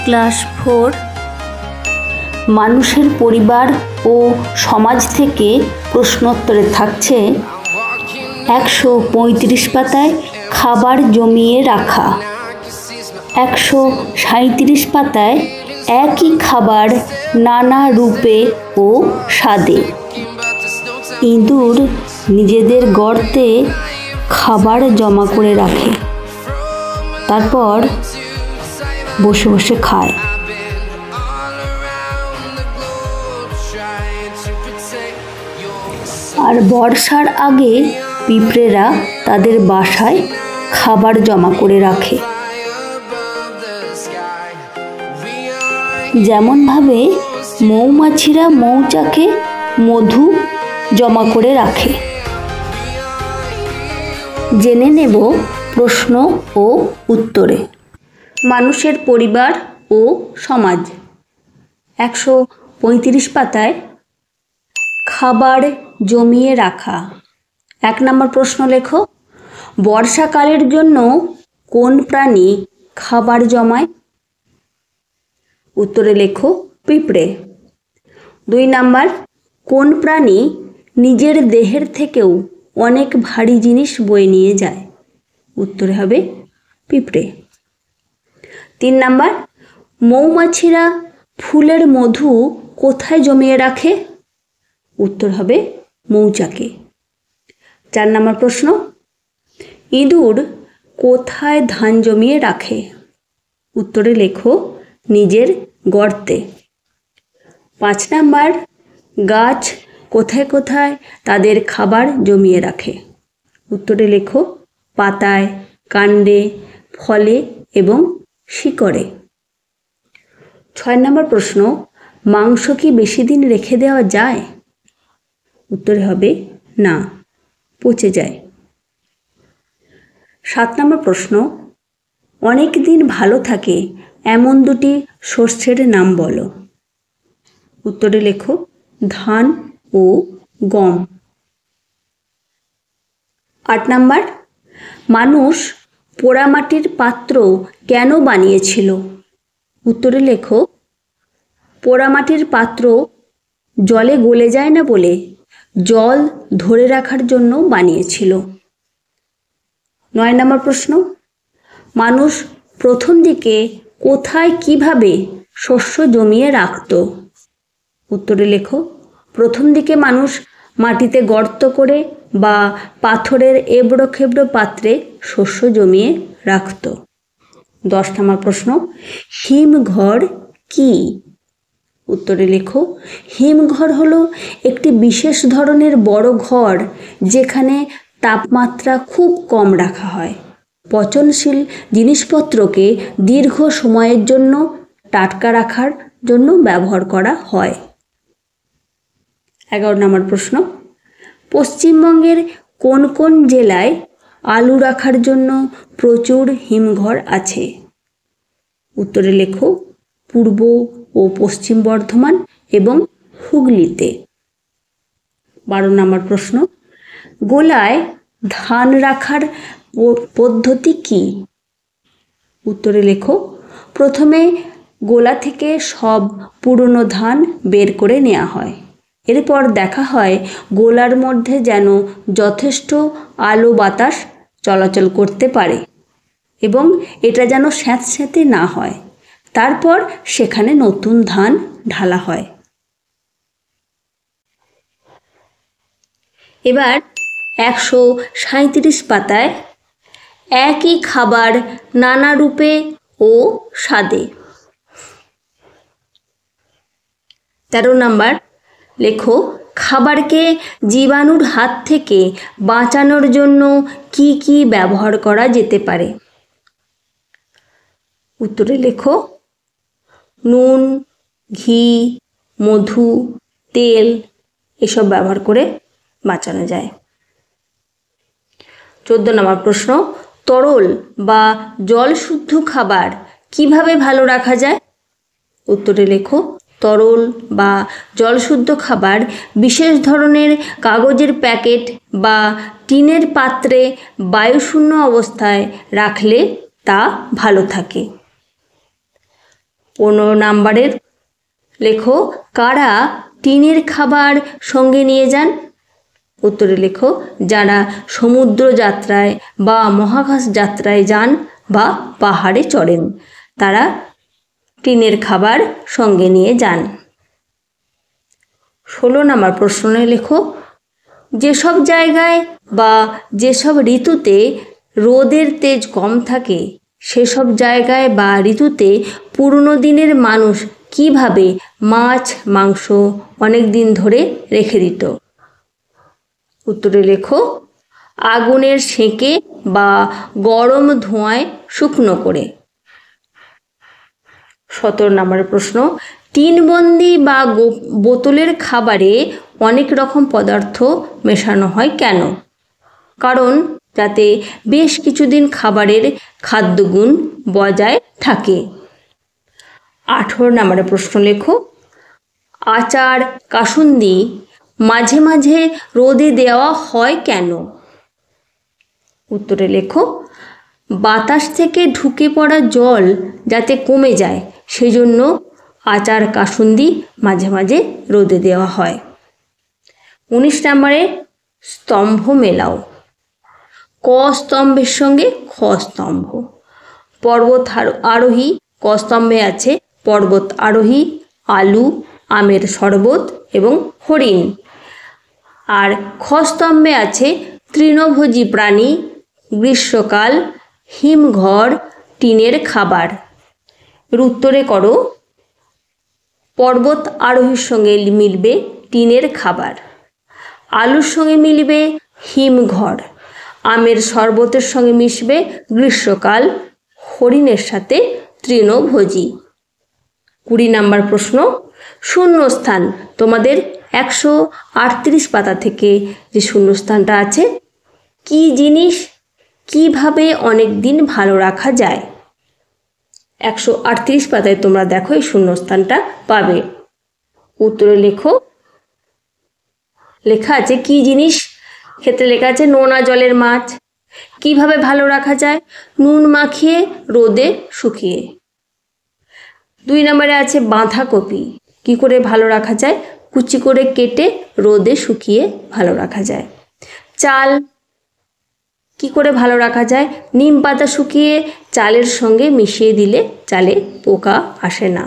Class 4 মানুষের পরিবার ও সমাজ থেকে প্রশ্নোত্তরে থাকছে 135 পাতায় খাবার জমিয়ে রাখা, 137 পাতায় একই খাবার নানা রূপে ও স্বাদে। ইঁদুর নিজেদের গর্তে খাবার জমা করে রাখে, তারপর বসে বসে খায়। আর বর্ষার আগে পিঁপড়েরা তাদের বাসায় খাবার জমা করে রাখে। যেমনভাবে মৌমাছিরা মৌচাকে মধু জমা করে রাখে। জেনে নেব প্রশ্ন ও উত্তরে। মানুষের পরিবার ও সমাজ, 135 পাতায় খাবার জমিয়ে রাখা। 1 নম্বর প্রশ্ন লেখো, বর্ষাকালের জন্য কোন প্রাণী খাবার জমায়? উত্তরে লেখো পিঁপড়ে। 2 নম্বর, কোন প্রাণী নিজের দেহের থেকেও অনেক ভারী জিনিস বয়ে নিয়ে যায়? উত্তরে হবে পিঁপড়ে। 3 নম্বর, মৌমাছিরা ফুলের মধু কোথায় জমিয়ে রাখে? উত্তর হবে মৌচাকে। 4 নম্বর প্রশ্ন, ইঁদুর কোথায় ধান জমিয়ে রাখে? উত্তরে লেখো নিজের গর্তে। 5 নম্বর, গাছ কোথায় কোথায় তাদের খাবার জমিয়ে রাখে? উত্তরে লেখো পাতায়, কাণ্ডে, ফলে এবং শিকড়ে। 6 নম্বর প্রশ্ন, মাংস কি বেশি দিন রেখে দেওয়া যায়? উত্তরে হবে না, পচে যায়। 7 নম্বর প্রশ্ন, অনেক দিন ভালো থাকে এমন 2টি শস্যের নাম বলো। উত্তরে লেখো ধান ও গম। 8 নম্বর, মানুষ পোড়ামাটির পাত্র কেন বানিয়েছিল? উত্তরে লেখো পোড়ামাটির পাত্র জলে গলে যায় না বলে জল ধরে রাখার জন্য বানিয়েছিল। 9 নম্বর প্রশ্ন, মানুষ প্রথম দিকে কোথায় কিভাবে শস্য জমিয়ে রাখত? উত্তরে লেখো প্রথম দিকে মানুষ মাটিতে গর্ত করে বা পাথরের এবড়ো খেবড়ো পাত্রে শস্য জমিয়ে রাখত। 10 নম্বর প্রশ্ন, হিমঘর কি? উত্তরে লেখো হিমঘর হলো একটি বিশেষ ধরনের বড় ঘর যেখানে তাপমাত্রা খুব কম রাখা হয়। পচনশীল জিনিসপত্রকে দীর্ঘ সময়ের জন্য টাটকা রাখার জন্য ব্যবহার করা হয়। 11 নম্বর প্রশ্ন, পশ্চিমবঙ্গের কোন কোন জেলায় আলু রাখার জন্য প্রচুর হিমঘর আছে? উত্তরে লেখো পূর্ব ও পশ্চিম বর্ধমান এবং হুগলিতে। 12 নম্বর প্রশ্ন, গোলায় ধান রাখার পদ্ধতি কি? উত্তরে লেখো প্রথমে গোলা থেকে সব পুরনো ধান বের করে নেওয়া হয়। এরপর দেখা হয় গোলার মধ্যে যেন যথেষ্ট আলো বাতাস চলাচল করতে পারে এবং এটা যেন স্যাঁতস্যাঁতে না হয়। তারপর সেখানে নতুন ধান ঢালা হয়। এবার 137 পাতায় একই খাবার নানা রূপে ও স্বাদে। 13 নম্বর লেখো খাবারকে জীবাণুর হাত থেকে বাঁচানোর জন্য কি কি ব্যবহার করা যেতে পারে? উত্তরে লেখো নুন, ঘি, মধু, তেল এসব ব্যবহার করে বাঁচানো যায়। 14 নম্বর প্রশ্ন, তরল বা জলশুদ্ধ খাবার কিভাবে ভালো রাখা যায়? উত্তরে লেখো তরল বা জলশুদ্ধ খাবার বিশেষ ধরনের কাগজের প্যাকেট বা টিনের পাত্রে বায়ুশূন্য অবস্থায় রাখলে তা ভালো থাকে। 15 নম্বরের লেখো, কারা টিনের খাবার সঙ্গে নিয়ে যান? উত্তরে লেখো, যারা সমুদ্র যাত্রায় বা মহাকাশ যাত্রায় যান বা পাহাড়ে চড়েন তারা টিনের খাবার সঙ্গে নিয়ে যান। 16 নম্বর প্রশ্নে লেখো, যেসব জায়গায় বা যেসব ঋতুতে রোদের তেজ কম থাকে সেসব জায়গায় বা ঋতুতে পুরনো দিনের মানুষ কিভাবে মাছ মাংস অনেক দিন ধরে রেখে দিত? উত্তরে লেখো, আগুনের সেঁকে বা গরম ধোঁয়ায় শুকনো করে। 17 নম্বরের প্রশ্ন, টিনবন্দি বা বোতলের খাবারে অনেক রকম পদার্থ মেশানো হয় কেন? কারণ যাতে বেশ কিছুদিন খাবারের খাদ্যগুণ বজায় থাকে। 18 নম্বরের প্রশ্ন লেখো, আচার কাসুন্দি মাঝে মাঝে রোদে দেওয়া হয় কেন? উত্তরে লেখো, বাতাস থেকে ঢুকে পড়া জল যাতে কমে যায় সেজন্য আচার কাসুন্দি মাঝে মাঝে রোদে দেওয়া হয়। 19 নম্বরে স্তম্ভ মেলাও। ক স্তম্ভের সঙ্গে খ স্তম্ভ। পর্বত আরোহী, ক স্তম্ভে আছে পর্বত আরোহী, আলু, আমের শরবত এবং হরিণ। আর খ স্তম্ভে আছে তৃণভোজী প্রাণী, গ্রীষ্মকাল, হিমঘর, টিনের খাবার। এর উত্তরে করো, পর্বত আরোহীর সঙ্গে মিলবে টিনের খাবার, আলুর সঙ্গে মিলবে হিমঘর, আমের শরবতের সঙ্গে মিশবে গ্রীষ্মকাল, হরিণের সাথে তৃণভোজী। 20 নম্বর প্রশ্ন, শূন্যস্থান। তোমাদের 138 পাতা থেকে যে শূন্যস্থানটা আছে, কি জিনিস কিভাবে অনেক দিন ভালো রাখা যায়? 138 পাতায় তোমরা দেখো এই শূন্যস্থানটা পাবে। উত্তরে লেখো, লেখা আছে কি জিনিস, ক্ষেত্রে লেখা আছে নোনা জলের মাছ। কিভাবে ভালো রাখা যায়? নুন মাখিয়ে রোদে শুকিয়ে। 2 নম্বরে আছে বাঁধাকপি। কি করে ভালো রাখা যায়? কুচি করে কেটে রোদে শুকিয়ে ভালো রাখা যায়। চাল কি করে ভালো রাখা যায়? নিম পাতা শুকিয়ে চালের সঙ্গে মিশিয়ে দিলে চালে পোকা আসে না।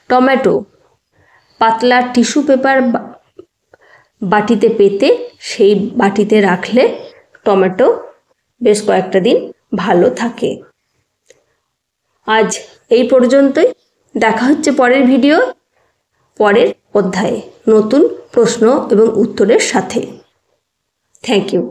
টমেটো পাতলা টিস্যু পেপার বাটিতে পেতে সেই বাটিতে রাখলে টমেটো বেশ কয়েকটা দিন ভালো থাকে। আজ এই পর্যন্তই, দেখা হচ্ছে পরের ভিডিও, পরের অধ্যায়ে নতুন প্রশ্ন এবং উত্তরের সাথে। Thank you.